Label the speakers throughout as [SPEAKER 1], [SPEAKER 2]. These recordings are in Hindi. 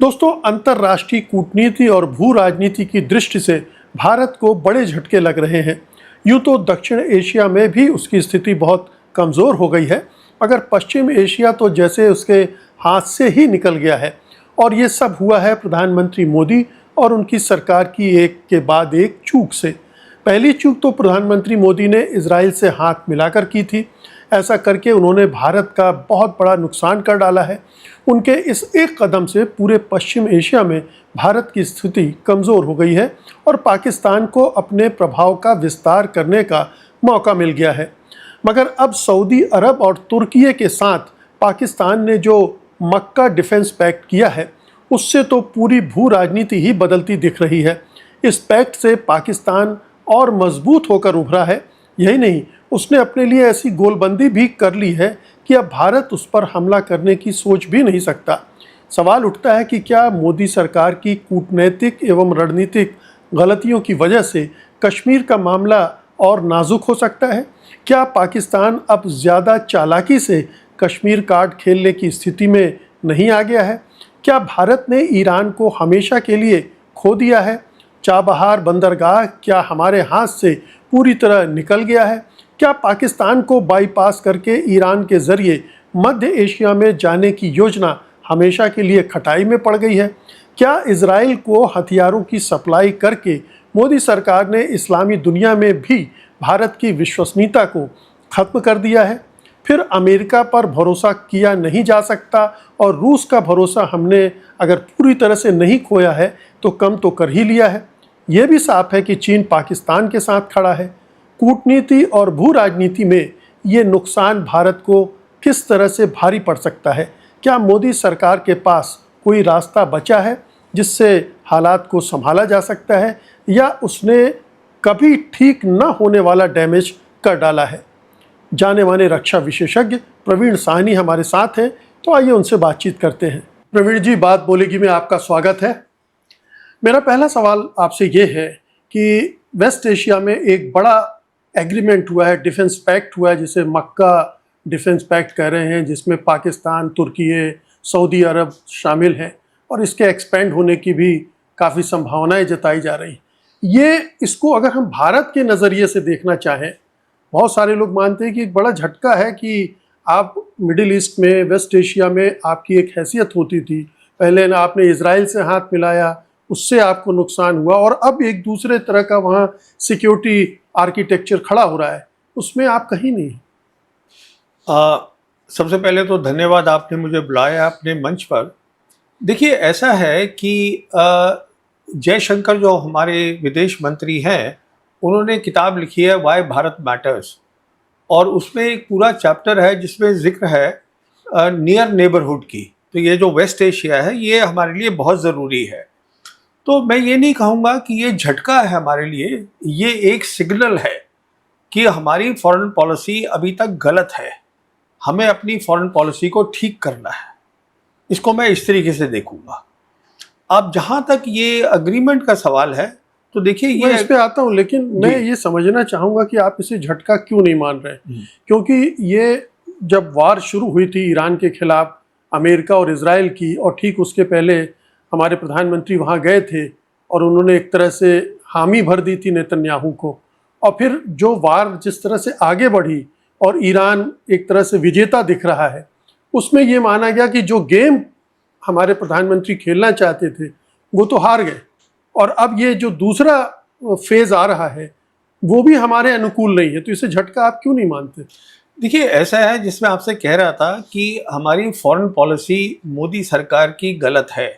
[SPEAKER 1] दोस्तों, अंतर्राष्ट्रीय कूटनीति और भू राजनीति की दृष्टि से भारत को बड़े झटके लग रहे हैं। यूं तो दक्षिण एशिया में भी उसकी स्थिति बहुत कमज़ोर हो गई है, मगर पश्चिम एशिया तो जैसे उसके हाथ से ही निकल गया है। और ये सब हुआ है प्रधानमंत्री मोदी और उनकी सरकार की एक के बाद एक चूक से। पहली चूक तो प्रधानमंत्री मोदी ने इजराइल से हाथ मिलाकर की थी। ऐसा करके उन्होंने भारत का बहुत बड़ा नुकसान कर डाला है। उनके इस एक कदम से पूरे पश्चिम एशिया में भारत की स्थिति कमज़ोर हो गई है और पाकिस्तान को अपने प्रभाव का विस्तार करने का मौका मिल गया है। मगर अब सऊदी अरब और तुर्की के साथ पाकिस्तान ने जो मक्का डिफेंस पैक्ट किया है, उससे तो पूरी भू राजनीति ही बदलती दिख रही है। इस पैक्ट से पाकिस्तान और मजबूत होकर उभरा है। यही नहीं, उसने अपने लिए ऐसी गोलबंदी भी कर ली है कि अब भारत उस पर हमला करने की सोच भी नहीं सकता। सवाल उठता है कि क्या मोदी सरकार की कूटनैतिक एवं रणनीतिक गलतियों की वजह से कश्मीर का मामला और नाजुक हो सकता है? क्या पाकिस्तान अब ज़्यादा चालाकी से कश्मीर कार्ड खेलने की स्थिति में नहीं आ गया है? क्या भारत ने ईरान को हमेशा के लिए खो दिया है? चाबहार बंदरगाह क्या हमारे हाथ से पूरी तरह निकल गया है? क्या पाकिस्तान को बाईपास करके ईरान के ज़रिए मध्य एशिया में जाने की योजना हमेशा के लिए खटाई में पड़ गई है? क्या इजराइल को हथियारों की सप्लाई करके मोदी सरकार ने इस्लामी दुनिया में भी भारत की विश्वसनीयता को ख़त्म कर दिया है? फिर अमेरिका पर भरोसा किया नहीं जा सकता और रूस का भरोसा हमने अगर पूरी तरह से नहीं खोया है तो कम तो कर ही लिया है। ये भी साफ है कि चीन पाकिस्तान के साथ खड़ा है। कूटनीति और भू राजनीति में ये नुकसान भारत को किस तरह से भारी पड़ सकता है? क्या मोदी सरकार के पास कोई रास्ता बचा है जिससे हालात को संभाला जा सकता है, या उसने कभी ठीक न होने वाला डैमेज कर डाला है? जाने माने रक्षा विशेषज्ञ प्रवीण साहनी हमारे साथ हैं, तो आइए उनसे बातचीत करते हैं। प्रवीण जी, बात बोलेगी में आपका स्वागत है। मेरा पहला सवाल आपसे ये है कि वेस्ट एशिया में एक बड़ा एग्रीमेंट हुआ है, डिफेंस पैक्ट हुआ है, जिसे मक्का डिफेंस पैक्ट कह रहे हैं, जिसमें पाकिस्तान, तुर्की, सऊदी अरब शामिल हैं और इसके एक्सपेंड होने की भी काफ़ी संभावनाएं जताई जा रही। इसको अगर हम भारत के नज़रिए से देखना चाहें, बहुत सारे लोग मानते हैं कि एक बड़ा झटका है कि आप मिडिल ईस्ट में, वेस्ट एशिया में आपकी एक हैसियत होती थी। पहले ना आपने इजराइल से हाथ मिलाया, उससे आपको नुकसान हुआ, और अब एक दूसरे तरह का वहाँ सिक्योरिटी आर्किटेक्चर खड़ा हो रहा है, उसमें आप कहीं नहीं।
[SPEAKER 2] सबसे पहले तो धन्यवाद, आपने मुझे बुलाया अपने मंच पर। देखिए, ऐसा है कि जयशंकर जो हमारे विदेश मंत्री हैं, उन्होंने किताब लिखी है वाई भारत मैटर्स, और उसमें एक पूरा चैप्टर है जिसमें जिक्र है नियर नेबरहुड की। तो ये जो वेस्ट एशिया है, ये हमारे लिए बहुत ज़रूरी है। तो मैं ये नहीं कहूँगा कि ये झटका है हमारे लिए, ये एक सिग्नल है कि हमारी फॉरेन पॉलिसी अभी तक गलत है, हमें अपनी फॉरेन पॉलिसी को ठीक करना है। इसको मैं इस तरीके से देखूँगा। अब जहाँ तक ये अग्रीमेंट का सवाल है, तो देखिए,
[SPEAKER 1] मैं इस पे आता हूँ, लेकिन मैं ये समझना चाहूँगा कि आप इसे झटका क्यों नहीं मान रहे? क्योंकि ये जब वार शुरू हुई थी ईरान के खिलाफ, अमेरिका और इजराइल की, और ठीक उसके पहले हमारे प्रधानमंत्री वहाँ गए थे और उन्होंने एक तरह से हामी भर दी थी नेतन्याहू को, और फिर जो वार जिस तरह से आगे बढ़ी और ईरान एक तरह से विजेता दिख रहा है, उसमें ये माना गया कि जो गेम हमारे प्रधानमंत्री खेलना चाहते थे वो तो हार गए, और अब ये जो दूसरा फेज आ रहा है वो भी हमारे अनुकूल नहीं है। तो इसे झटका आप क्यों नहीं मानते?
[SPEAKER 2] देखिए, ऐसा है, जिसमें आपसे कह रहा था कि हमारी फॉरेन पॉलिसी मोदी सरकार की गलत है।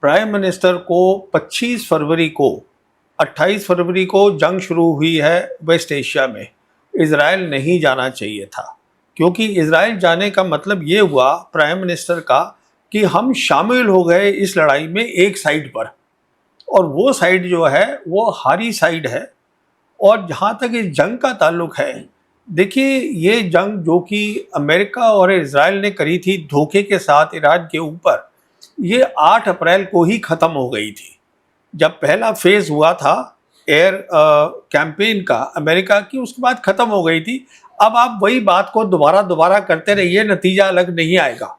[SPEAKER 2] प्राइम मिनिस्टर को 25 फरवरी को 28 फरवरी को जंग शुरू हुई है वेस्ट एशिया में, इजराइल नहीं जाना चाहिए था, क्योंकि इजराइल जाने का मतलब ये हुआ प्राइम मिनिस्टर का कि हम शामिल हो गए इस लड़ाई में एक साइड पर, और वो साइड जो है वो हारी साइड है। और जहाँ तक इस जंग का ताल्लुक है, देखिए, ये जंग जो कि अमेरिका और इजराइल ने करी थी धोखे के साथ ईरान के ऊपर, ये 8 अप्रैल को ही ख़त्म हो गई थी। जब पहला फेज़ हुआ था एयर कैंपेन का अमेरिका की, उसके बाद ख़त्म हो गई थी। अब आप वही बात को दोबारा करते रहिए, नतीजा अलग नहीं आएगा।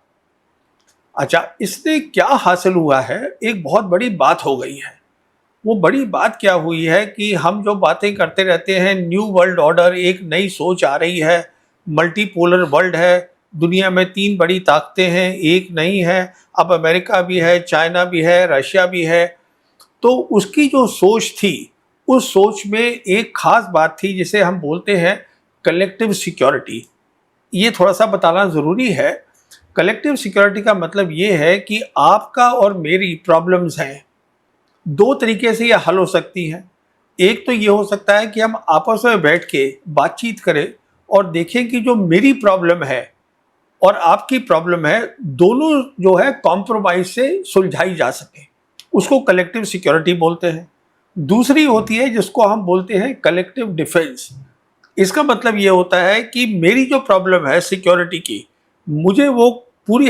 [SPEAKER 2] अच्छा, इससे क्या हासिल हुआ है, एक बहुत बड़ी बात हो गई है। वो बड़ी बात क्या हुई है कि हम जो बातें करते रहते हैं, न्यू वर्ल्ड ऑर्डर, एक नई सोच आ रही है, मल्टीपोलर वर्ल्ड है, दुनिया में 3 बड़ी ताकतें हैं, एक नहीं है, अब अमेरिका भी है, चाइना भी है, रशिया भी है। तो उसकी जो सोच थी, उस सोच में एक खास बात थी जिसे हम बोलते हैं कलेक्टिव सिक्योरिटी। ये थोड़ा सा बताना ज़रूरी है। कलेक्टिव सिक्योरिटी का मतलब ये है कि आपका और मेरी प्रॉब्लम्स हैं, 2 तरीके से ये हल हो सकती हैं। एक तो ये हो सकता है कि हम आपस में बैठ के बातचीत करें और देखें कि जो मेरी प्रॉब्लम है और आपकी प्रॉब्लम है, दोनों जो है कॉम्प्रोमाइज से सुलझाई जा सके। उसको कलेक्टिव सिक्योरिटी बोलते हैं। दूसरी होती है जिसको हम बोलते हैं कलेक्टिव डिफेंस। इसका मतलब ये होता है कि मेरी जो प्रॉब्लम है सिक्योरिटी की, मुझे वो पूरी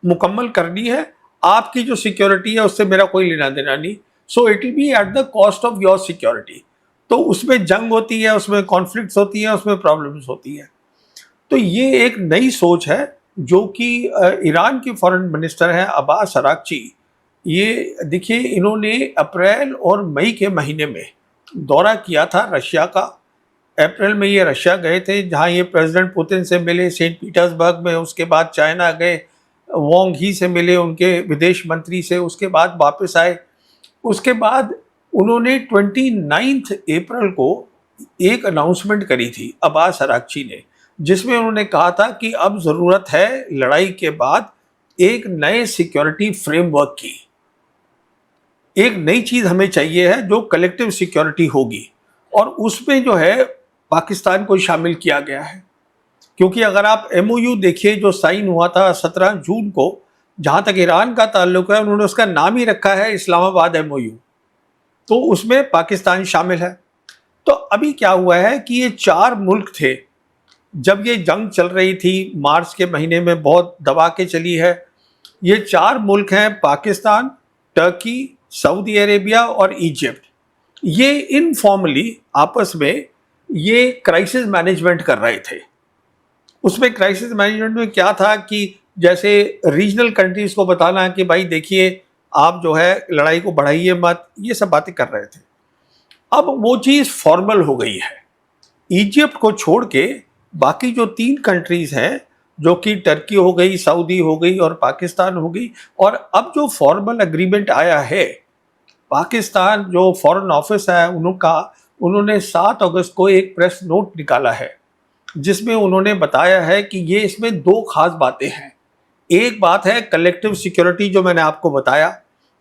[SPEAKER 2] मुकम्मल करनी है, आपकी जो सिक्योरिटी है उससे मेरा कोई लेना देना नहीं। So it will be at the cost of your security. तो उसमें जंग होती है, उसमें कॉन्फ्लिक्ट्स होती हैं, उसमें प्रॉब्लम्स होती हैं। तो ये एक नई सोच है जो कि ईरान के फॉरेन मिनिस्टर हैं अब्बास अरागची। ये देखिए, इन्होंने अप्रैल और मई के महीने में दौरा किया था रशिया का। अप्रैल में ये रशिया गए थे, जहाँ ये प्रेसिडेंट पुतिन से मिले सेंट पीटर्सबर्ग में। उसके बाद चाइना गए, वोंग ही से मिले, उनके विदेश मंत्री से। उसके बाद वापस आए। उसके बाद उन्होंने 29 अप्रैल को एक अनाउंसमेंट करी थी अब्बास अरागची ने, जिसमें उन्होंने कहा था कि अब ज़रूरत है लड़ाई के बाद एक नए सिक्योरिटी फ्रेमवर्क की। एक नई चीज़ हमें चाहिए है जो कलेक्टिव सिक्योरिटी होगी, और उसमें जो है पाकिस्तान को शामिल किया गया है। क्योंकि अगर आप MOU देखिए जो साइन हुआ था 17 जून को, जहाँ तक ईरान का ताल्लुक है, उन्होंने उसका नाम ही रखा है इस्लामाबाद MOU। तो उसमें पाकिस्तान शामिल है। तो अभी क्या हुआ है कि ये 4 मुल्क थे, जब ये जंग चल रही थी मार्च के महीने में, बहुत दबा के चली है। ये 4 मुल्क हैं, पाकिस्तान, टर्की, सऊदी अरेबिया और इजिप्ट। ये इनफॉर्मली आपस में ये क्राइसिस मैनेजमेंट कर रहे थे। उसमें क्राइसिस मैनेजमेंट में क्या था कि जैसे रीजनल कंट्रीज को बताना कि भाई देखिए, आप जो है लड़ाई को बढ़ाइए मत, ये सब बातें कर रहे थे। अब वो चीज़ फॉर्मल हो गई है। इजिप्ट को छोड़ के बाकी जो 3 कंट्रीज हैं, जो कि टर्की हो गई, सऊदी हो गई और पाकिस्तान हो गई, और अब जो फॉर्मल एग्रीमेंट आया है, पाकिस्तान जो फॉरेन ऑफिस है उन्होंने 7 अगस्त को एक प्रेस नोट निकाला है, जिसमें उन्होंने बताया है कि ये इसमें 2 खास बातें हैं। एक बात है कलेक्टिव सिक्योरिटी, जो मैंने आपको बताया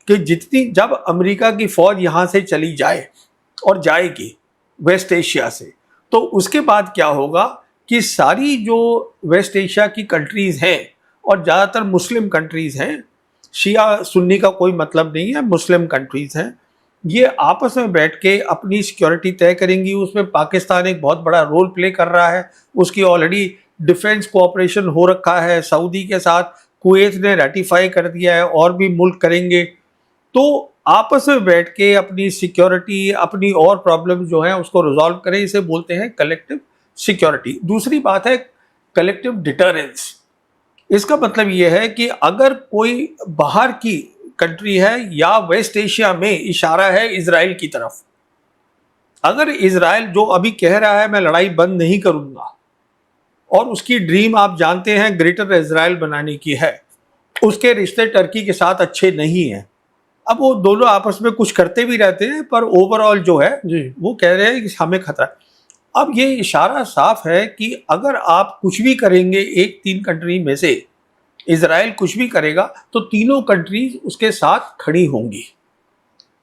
[SPEAKER 2] कि जब अमेरिका की फौज यहाँ से चली जाए और जाएगी वेस्ट एशिया से, तो उसके बाद क्या होगा कि सारी जो वेस्ट एशिया की कंट्रीज़ हैं, और ज़्यादातर मुस्लिम कंट्रीज़ हैं, शिया सुन्नी का कोई मतलब नहीं है, मुस्लिम कंट्रीज़ हैं, ये आपस में बैठ के अपनी सिक्योरिटी तय करेंगी। उसमें पाकिस्तान एक बहुत बड़ा रोल प्ले कर रहा है। उसकी ऑलरेडी डिफेंस कोऑपरेशन हो रखा है सऊदी के साथ, कुवैत ने रेटिफाई कर दिया है, और भी मुल्क करेंगे। तो आपस में बैठ के अपनी सिक्योरिटी, अपनी और प्रॉब्लम जो है उसको रिजॉल्व करें, इसे बोलते हैं कलेक्टिव सिक्योरिटी। दूसरी बात है कलेक्टिव डिटरेंस। इसका मतलब यह है कि अगर कोई बाहर की कंट्री है या वेस्ट एशिया में, इशारा है इजराइल की तरफ, अगर इजराइल जो अभी कह रहा है मैं लड़ाई बंद नहीं करूंगा, और उसकी ड्रीम आप जानते हैं ग्रेटर इजराइल बनाने की है, उसके रिश्ते टर्की के साथ अच्छे नहीं हैं। अब वो दोनों आपस में कुछ करते भी रहते हैं, पर ओवरऑल जो है वो कह रहे हैं कि हमें खतरा है। अब ये इशारा साफ है कि अगर आप कुछ भी करेंगे, एक 3 कंट्री में से इजराइल कुछ भी करेगा, तो तीनों कंट्रीज उसके साथ खड़ी होंगी।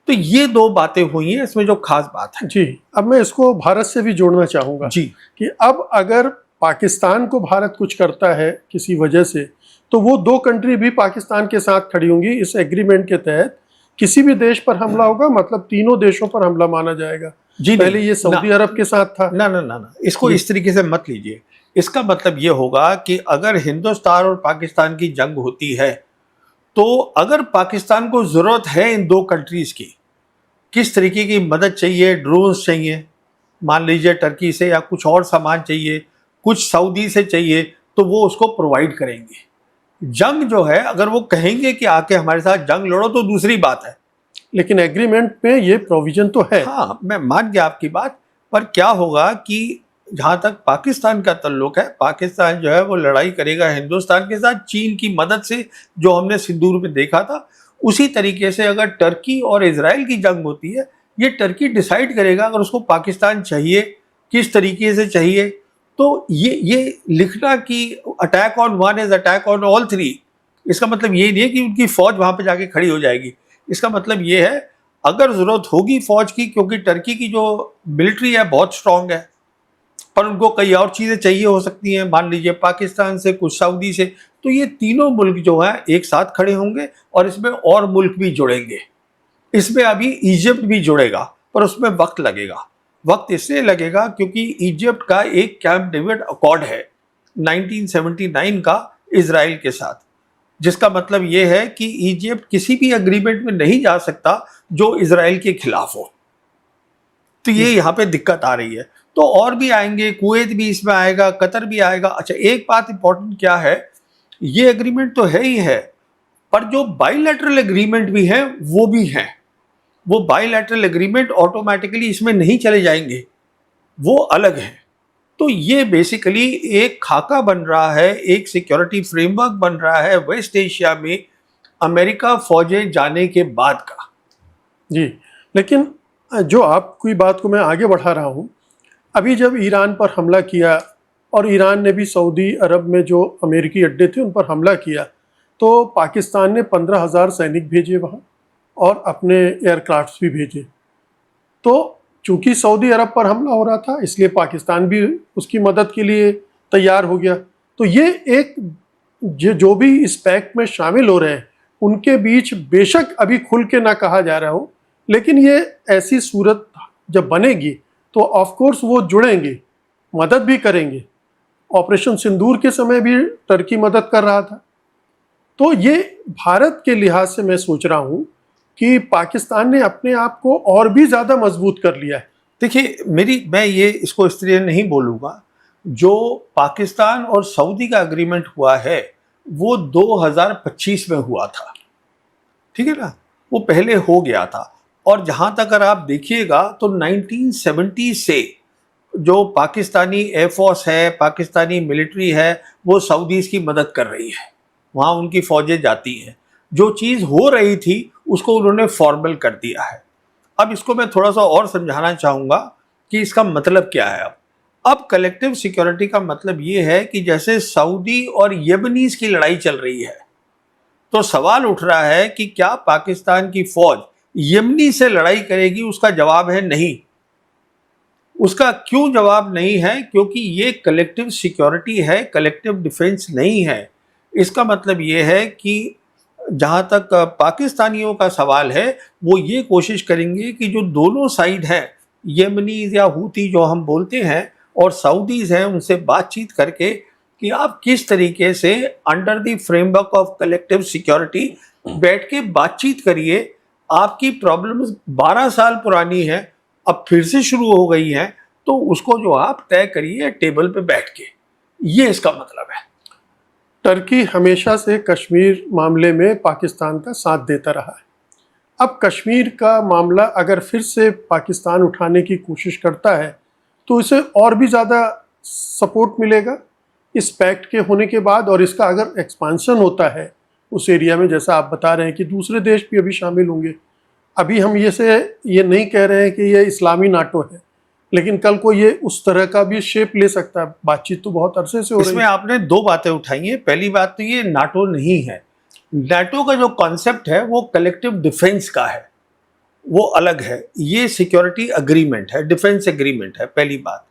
[SPEAKER 2] तो ये 2 बातें हुई हैं इसमें जो खास बात है।
[SPEAKER 1] जी, अब मैं इसको भारत से भी जोड़ना चाहूँगा
[SPEAKER 2] जी,
[SPEAKER 1] कि अब अगर पाकिस्तान को भारत कुछ करता है किसी वजह से, तो वो 2 कंट्री भी पाकिस्तान के साथ खड़ी होंगी। इस एग्रीमेंट के तहत किसी भी देश पर हमला होगा, मतलब तीनों देशों पर हमला माना जाएगा।
[SPEAKER 2] जी,
[SPEAKER 1] पहले ये सऊदी अरब के साथ था।
[SPEAKER 2] ना, इसको इस तरीके से मत लीजिए। इसका मतलब ये होगा कि अगर हिंदुस्तान और पाकिस्तान की जंग होती है, तो अगर पाकिस्तान को ज़रूरत है इन 2 कंट्रीज़ की, किस तरीके की मदद चाहिए, ड्रोन्स चाहिए मान लीजिए टर्की से, या कुछ और सामान चाहिए, कुछ सऊदी से चाहिए, तो वो उसको प्रोवाइड करेंगे। जंग जो है, अगर वो कहेंगे कि आके हमारे साथ जंग लड़ो तो दूसरी बात है।
[SPEAKER 1] लेकिन एग्रीमेंट में ये प्रोविजन तो है।
[SPEAKER 2] हाँ, मैं मान गया आपकी बात, पर क्या होगा कि जहां तक पाकिस्तान का ताल्लुक है, पाकिस्तान जो है वो लड़ाई करेगा हिंदुस्तान के साथ चीन की मदद से, जो हमने सिंदूर में देखा था। उसी तरीके से अगर टर्की और इजराइल की जंग होती है, ये टर्की डिसाइड करेगा अगर उसको पाकिस्तान चाहिए, किस तरीके से चाहिए। तो ये लिखना कि attack on one is attack on all three, इसका मतलब ये नहीं है कि उनकी फौज वहां पे जाके खड़ी हो जाएगी। इसका मतलब ये है, अगर जरूरत होगी फौज की, क्योंकि टर्की की जो मिलिट्री है बहुत स्ट्रांग है, पर उनको कई और चीजें चाहिए हो सकती हैं, मान लीजिए पाकिस्तान से, कुछ सऊदी से, तो ये तीनों मुल्क जो हैं एक साथ खड़े होंगे और इसमें और मुल्क भी जुड़ेंगे। इसमें अभी इजिप्ट भी जुड़ेगा, पर उसमें वक्त लगेगा। वक्त इसलिए लगेगा क्योंकि इजिप्ट का एक कैंप डेविड अकॉर्ड है 1979 का इजराइल के साथ, जिसका मतलब यह है कि इजिप्ट किसी भी एग्रीमेंट में नहीं जा सकता जो इजराइल के खिलाफ हो। तो ये यहाँ पे दिक्कत आ रही है। तो और भी आएंगे, कुवैत भी इसमें आएगा, कतर भी आएगा। अच्छा, एक बात इंपॉर्टेंट क्या है, ये एग्रीमेंट तो है ही है, पर जो बाइलैटरल एग्रीमेंट भी है वो भी है। वो बाइलैटरल एग्रीमेंट ऑटोमेटिकली इसमें नहीं चले जाएंगे, वो अलग है। तो ये बेसिकली एक खाका बन रहा है, एक सिक्योरिटी फ्रेमवर्क बन रहा है वेस्ट एशिया में अमेरिका फौजें जाने के बाद का।
[SPEAKER 1] जी, लेकिन जो आपकी बात को मैं आगे बढ़ा रहा हूँ, अभी जब ईरान पर हमला किया और ईरान ने भी सऊदी अरब में जो अमेरिकी अड्डे थे उन पर हमला किया, तो पाकिस्तान ने 15,000 सैनिक भेजे वहाँ और अपने एयरक्राफ्ट्स भी भेजे। तो चूंकि सऊदी अरब पर हमला हो रहा था, इसलिए पाकिस्तान भी उसकी मदद के लिए तैयार हो गया। तो ये एक जो भी इस पैक्ट में शामिल हो रहे हैं, उनके बीच बेशक अभी खुल के ना कहा जा रहा हो, लेकिन ये ऐसी सूरत जब बनेगी तो ऑफ कोर्स वो जुड़ेंगे, मदद भी करेंगे। ऑपरेशन सिंदूर के समय भी टर्की मदद कर रहा था। तो ये भारत के लिहाज से मैं सोच रहा हूँ कि पाकिस्तान ने अपने आप को और भी ज़्यादा मजबूत कर लिया है।
[SPEAKER 2] देखिए, मैं ये इसको इस तरह नहीं बोलूँगा। जो पाकिस्तान और सऊदी का एग्रीमेंट हुआ है वो 2025 में हुआ था, ठीक है ना, वो पहले हो गया था। और जहाँ तक अगर आप देखिएगा तो 1970 से जो पाकिस्तानी एयरफोर्स है, पाकिस्तानी मिलिट्री है, वो सऊदीज़ की मदद कर रही है, वहाँ उनकी फौजें जाती हैं। जो चीज़ हो रही थी उसको उन्होंने फॉर्मल कर दिया है। अब इसको मैं थोड़ा सा और समझाना चाहूँगा कि इसका मतलब क्या है। अब कलेक्टिव सिक्योरिटी का मतलब ये है कि जैसे सऊदी और यमनीज की लड़ाई चल रही है, तो सवाल उठ रहा है कि क्या पाकिस्तान की फौज यमनी से लड़ाई करेगी। उसका जवाब है नहीं। उसका क्यों जवाब नहीं है? क्योंकि ये कलेक्टिव सिक्योरिटी है, कलेक्टिव डिफेंस नहीं है। इसका मतलब ये है कि जहाँ तक पाकिस्तानियों का सवाल है, वो ये कोशिश करेंगे कि जो दोनों साइड हैं, यमनीज या हूती जो हम बोलते हैं और सऊदीज हैं, उनसे बातचीत करके कि आप किस तरीके से under the framework of collective security बैठ के बातचीत करिए। आपकी प्रॉब्लम्स 12 साल पुरानी है, अब फिर से शुरू हो गई हैं, तो उसको जो आप तय करिए टेबल पे बैठ के। ये इसका मतलब है।
[SPEAKER 1] टर्की हमेशा से कश्मीर मामले में पाकिस्तान का साथ देता रहा है। अब कश्मीर का मामला अगर फिर से पाकिस्तान उठाने की कोशिश करता है तो इसे और भी ज़्यादा सपोर्ट मिलेगा इस पैक्ट के होने के बाद। और इसका अगर एक्सपांशन होता है उस एरिया में, जैसा आप बता रहे हैं कि दूसरे देश भी अभी शामिल होंगे। अभी हम ये नहीं कह रहे हैं कि ये इस्लामी नाटो है, लेकिन कल को ये उस तरह का भी शेप ले सकता है। बातचीत तो बहुत अरसे से हो रही है।
[SPEAKER 2] इसमें आपने दो बातें उठाई हैं। पहली बात तो ये नाटो नहीं है। नाटो का जो कॉन्सेप्ट है वो कलेक्टिव डिफेंस का है, वो अलग है। ये सिक्योरिटी अग्रीमेंट है, डिफेंस एग्रीमेंट है, पहली बात।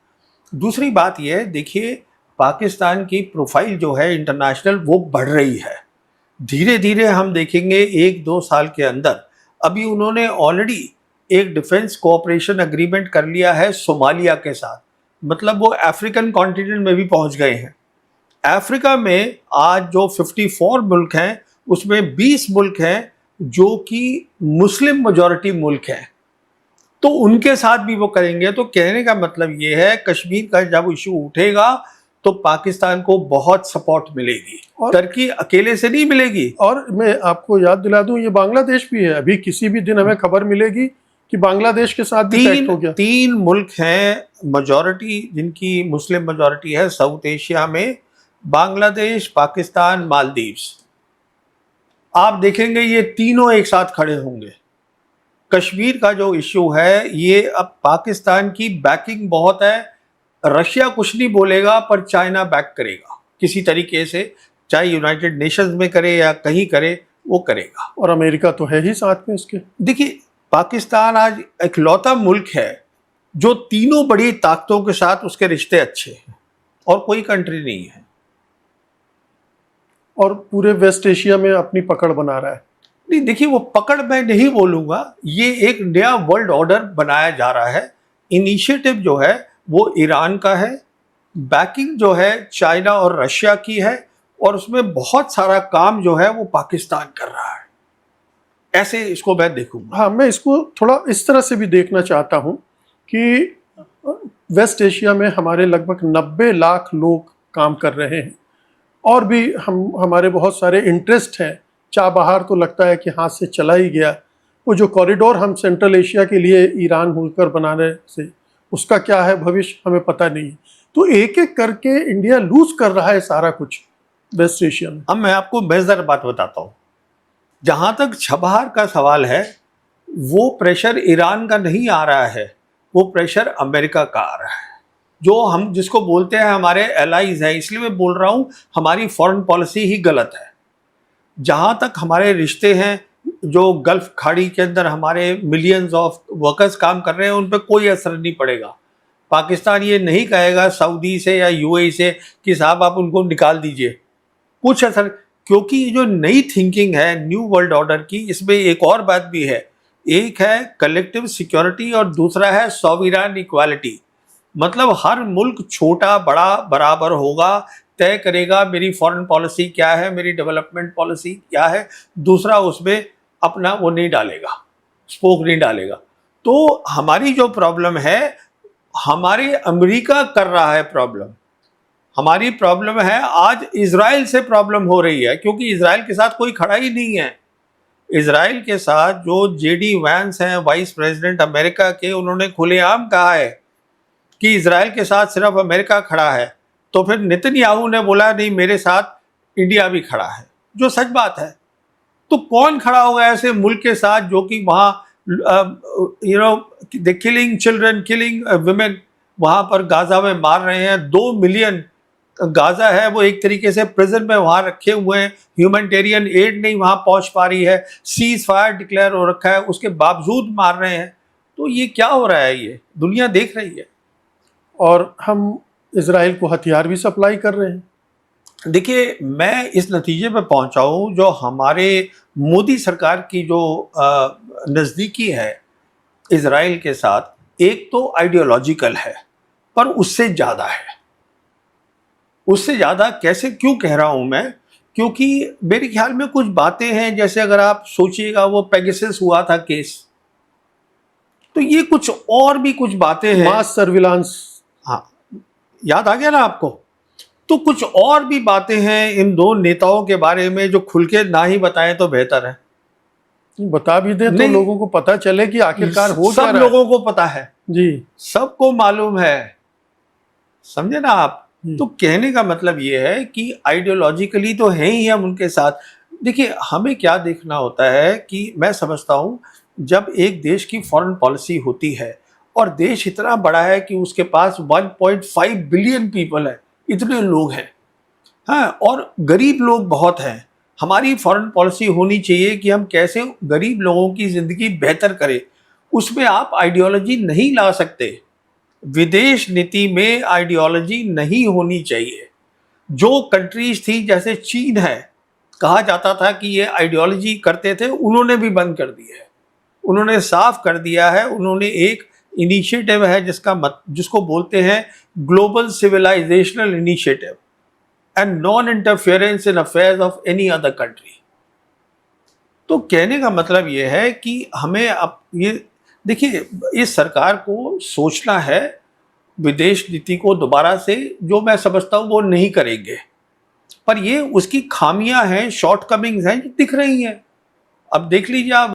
[SPEAKER 2] दूसरी बात ये है, देखिए पाकिस्तान की प्रोफाइल जो है इंटरनेशनल वो बढ़ रही है। धीरे धीरे हम देखेंगे 1-2 साल के अंदर। अभी उन्होंने ऑलरेडी एक डिफेंस कोऑपरेशन एग्रीमेंट कर लिया है सोमालिया के साथ, मतलब वो अफ्रीकन कॉन्टिनेंट में भी पहुंच गए हैं। अफ्रीका में आज जो 54 मुल्क हैं उसमें 20 मुल्क हैं जो कि मुस्लिम मेजॉरिटी मुल्क हैं, तो उनके साथ भी वो करेंगे। तो कहने का मतलब ये है, कश्मीर का जब इशू उठेगा तो पाकिस्तान को बहुत सपोर्ट मिलेगी,
[SPEAKER 1] और
[SPEAKER 2] टर्की अकेले से नहीं मिलेगी।
[SPEAKER 1] और मैं आपको याद दिला दूं, ये बांग्लादेश भी है। अभी किसी भी दिन हमें खबर मिलेगी कि बांग्लादेश के साथ भी पैक्ट हो गया।
[SPEAKER 2] तीन मुल्क हैं मेजॉरिटी, जिनकी मुस्लिम मेजॉरिटी है साउथ एशिया में, बांग्लादेश, पाकिस्तान, मालदीव्स। आप देखेंगे ये तीनों एक साथ खड़े होंगे। कश्मीर का जो इश्यू है, ये अब पाकिस्तान की बैकिंग बहुत है। रशिया कुछ नहीं बोलेगा, पर चाइना बैक करेगा किसी तरीके से, चाहे यूनाइटेड नेशंस में करे या कहीं करे, वो करेगा।
[SPEAKER 1] और अमेरिका तो है ही साथ में इसके।
[SPEAKER 2] देखिए, पाकिस्तान आज इकलौता मुल्क है जो तीनों बड़ी ताकतों के साथ उसके रिश्ते अच्छे हैं, और कोई कंट्री नहीं है।
[SPEAKER 1] और पूरे वेस्ट एशिया में अपनी पकड़ बना रहा है।
[SPEAKER 2] नहीं, देखिए, वो पकड़ मैं नहीं बोलूंगा, ये एक नया वर्ल्ड ऑर्डर बनाया जा रहा है। इनिशिएटिव जो है वो ईरान का है, बैकिंग जो है चाइना और रशिया की है, और उसमें बहुत सारा काम जो है वो पाकिस्तान कर रहा है। ऐसे इसको मैं देखूंगा।
[SPEAKER 1] हाँ, मैं इसको थोड़ा इस तरह से भी देखना चाहता हूँ कि वेस्ट एशिया में हमारे लगभग 90 लाख लोग काम कर रहे हैं, और भी हमारे बहुत सारे इंटरेस्ट हैं। चाबहार तो लगता है कि हाथ से चला ही गया। वो जो कॉरिडोर हम सेंट्रल एशिया के लिए ईरान होकर बनाने से, उसका क्या है भविष्य हमें पता नहीं। तो एक एक करके इंडिया लूज कर रहा है सारा कुछ वेस्ट एशिया में।
[SPEAKER 2] अब मैं आपको मजेदार बात बताता हूँ। जहां तक छबहार का सवाल है, वो प्रेशर ईरान का नहीं आ रहा है, वो प्रेशर अमेरिका का आ रहा है, जो हम जिसको बोलते हैं हमारे एलाइज हैं। इसलिए मैं बोल रहा हूँ हमारी फॉरेन पॉलिसी ही गलत है। जहां तक हमारे रिश्ते हैं, जो गल्फ खाड़ी के अंदर हमारे मिलियंस ऑफ वर्कर्स काम कर रहे हैं, उन पर कोई असर नहीं पड़ेगा। पाकिस्तान ये नहीं कहेगा सऊदी से या यूएई से कि साहब आप उनको निकाल दीजिए, कुछ असर, क्योंकि ये जो नई थिंकिंग है न्यू वर्ल्ड ऑर्डर की, इसमें एक और बात भी है। एक है कलेक्टिव सिक्योरिटी और दूसरा है सॉवरेन इक्वालिटी। मतलब हर मुल्क छोटा बड़ा बराबर होगा, तय करेगा मेरी फॉरेन पॉलिसी क्या है, मेरी डेवलपमेंट पॉलिसी क्या है। दूसरा उसमें अपना वो नहीं डालेगा, स्पोक नहीं डालेगा। तो हमारी जो प्रॉब्लम है, हमारे अमेरिका कर रहा है प्रॉब्लम। हमारी प्रॉब्लम है आज इजराइल से प्रॉब्लम हो रही है, क्योंकि इजराइल के साथ कोई खड़ा ही नहीं है। इजराइल के साथ जो जेडी वैंस हैं, वाइस प्रेसिडेंट अमेरिका के, उन्होंने खुलेआम कहा है कि इजराइल के साथ सिर्फ अमेरिका खड़ा है। तो फिर नेतन्याहू ने बोला नहीं, मेरे साथ इंडिया भी खड़ा है, जो सच बात है। तो कौन खड़ा होगा ऐसे मुल्क के साथ जो कि वहाँ दे किलिंग चिल्ड्रन, किलिंग वुमेन, वहाँ पर गाजा में मार रहे हैं। 2 मिलियन गाजा है वो एक तरीके से प्रिजन में वहाँ रखे हुए हैं। ह्यूमैनिटेरियन एड नहीं वहाँ पहुँच पा रही है, सीज फायर डिक्लेयर हो रखा है, उसके बावजूद मार रहे हैं। तो ये क्या हो रहा है, ये दुनिया देख रही है।
[SPEAKER 1] और हम इजराइल को हथियार भी सप्लाई कर रहे हैं।
[SPEAKER 2] देखिए, मैं इस नतीजे पर पहुंचा हूँ, जो हमारे मोदी सरकार की जो नज़दीकी है इजराइल के साथ, एक तो आइडियोलॉजिकल है, पर उससे ज़्यादा है। उससे ज़्यादा कैसे, क्यों कह रहा हूँ मैं? क्योंकि मेरे ख्याल में कुछ बातें हैं, जैसे अगर आप सोचिएगा वो पेगासस हुआ था केस, तो ये कुछ और भी कुछ बातें हैं।
[SPEAKER 1] मास सर्विलांस,
[SPEAKER 2] हाँ, याद आ गया ना आपको? तो कुछ और भी बातें हैं इन दो नेताओं के बारे में जो खुल के ना ही बताएं तो बेहतर है।
[SPEAKER 1] बता भी दे तो लोगों को पता चले कि आखिरकार हो क्या रहा है।
[SPEAKER 2] सब लोगों को पता है
[SPEAKER 1] जी,
[SPEAKER 2] सबको मालूम है, समझे ना आप? तो कहने का मतलब ये है कि आइडियोलॉजिकली तो है ही हम उनके साथ। देखिए, हमें क्या देखना होता है कि मैं समझता हूँ, जब एक देश की फॉरेन पॉलिसी होती है और देश इतना बड़ा है कि उसके पास 1.5 बिलियन पीपल है, इतने लोग हैं, हाँ, और गरीब लोग बहुत हैं, हमारी फॉरेन पॉलिसी होनी चाहिए कि हम कैसे गरीब लोगों की ज़िंदगी बेहतर करें। उसमें आप आइडियोलॉजी नहीं ला सकते। विदेश नीति में आइडियोलॉजी नहीं होनी चाहिए। जो कंट्रीज थी, जैसे चीन है, कहा जाता था कि ये आइडियोलॉजी करते थे, उन्होंने भी बंद कर दी है, उन्होंने साफ कर दिया है। उन्होंने एक इनिशिएटिव है जिसको बोलते हैं global civilisational initiative and non interference in affairs of any other country. तो कहने का मतलब ये है कि हमें अब ये देखिए, इस सरकार को सोचना है, विदेश नीति को दोबारा से, जो मैं समझता हूँ वो नहीं करेंगे, पर ये उसकी खामियां हैं, शॉर्टकमिंग्स हैं जो दिख रही हैं। अब देख लीजिए आप,